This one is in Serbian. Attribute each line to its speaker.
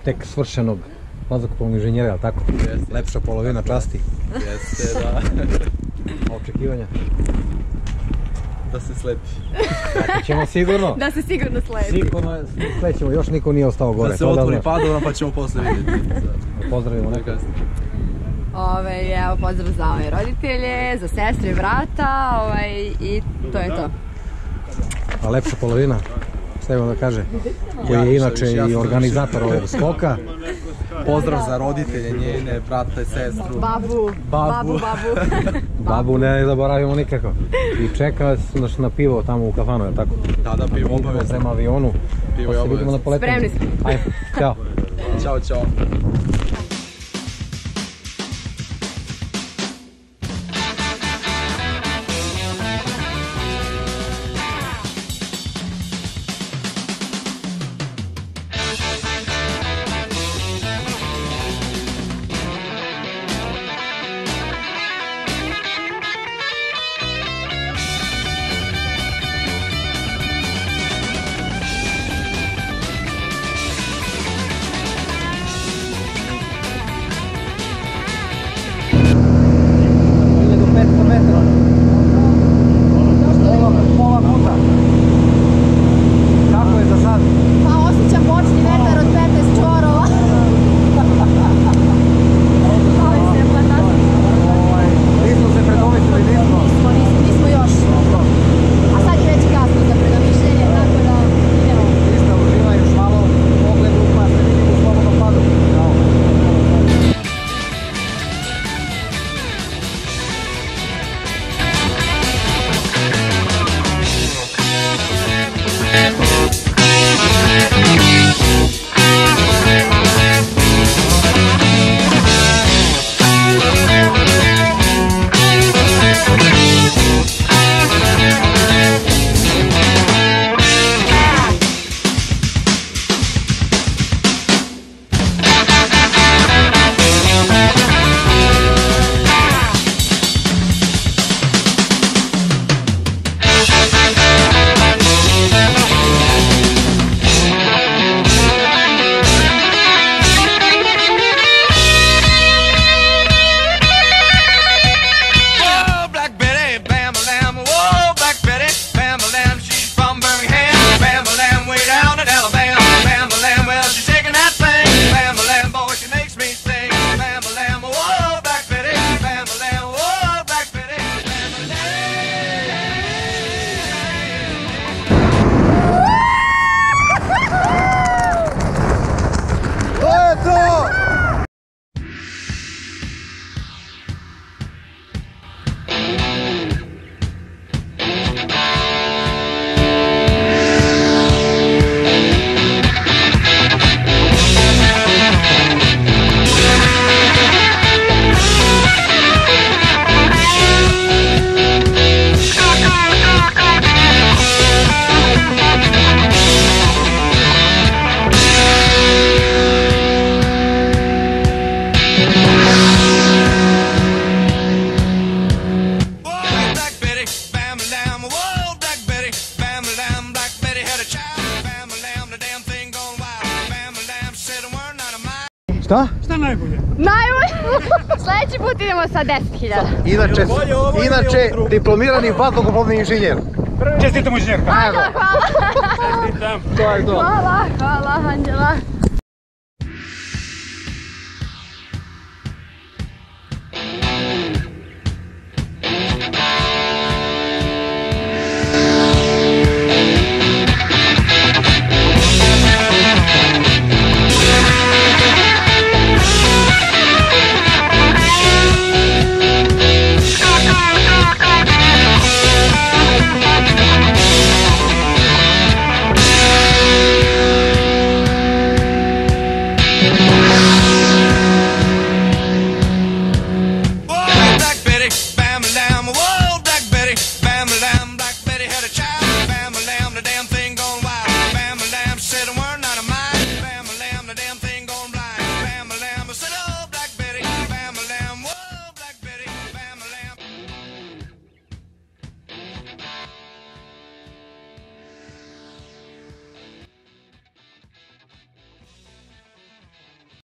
Speaker 1: tek svršenog vazduhoplovnog inženjera, je li tako?
Speaker 2: Jeste.
Speaker 1: Lepša polovina časti.
Speaker 2: Jeste, da.
Speaker 1: Očekivanja?
Speaker 2: Da se sleti.
Speaker 1: Tako ćemo sigurno.
Speaker 3: Da se sigurno sledi.
Speaker 1: Sigurno slećemo, još niko nije ostao gore.
Speaker 2: Da se otvori padovna pa ćemo posle vidjeti.
Speaker 1: Pozdravimo nekada.
Speaker 3: Evo pozdrav za ove roditelje, za sestre i brata i to je to.
Speaker 1: A lepša polovina, Stevan da kaže, koji je inače i organizator ovog skoka.
Speaker 2: Pozdrav za roditelje njene, brata i sestru.
Speaker 3: Babu.
Speaker 1: Babu ne zaboravimo nikako. I čekali su nas na pivo tamo u kafanu, je li tako?
Speaker 2: Da, pivo obavezno.
Speaker 1: Prema avionu.
Speaker 2: Pivo je
Speaker 1: Pa se vidimo na poletanju.
Speaker 3: Spremni smo.
Speaker 1: Ajde, ćao.
Speaker 2: Ćao.
Speaker 1: Šta?
Speaker 4: Šta najbolje?
Speaker 3: Najbolje! Sljedeći put idemo sa 10.000.
Speaker 1: Inače diplomirani vazduhoplovni inženjer.
Speaker 4: Čestitamo inženjerka.
Speaker 3: Hvala!
Speaker 4: Čestitam.
Speaker 1: To je to.
Speaker 3: Hvala, Anđela.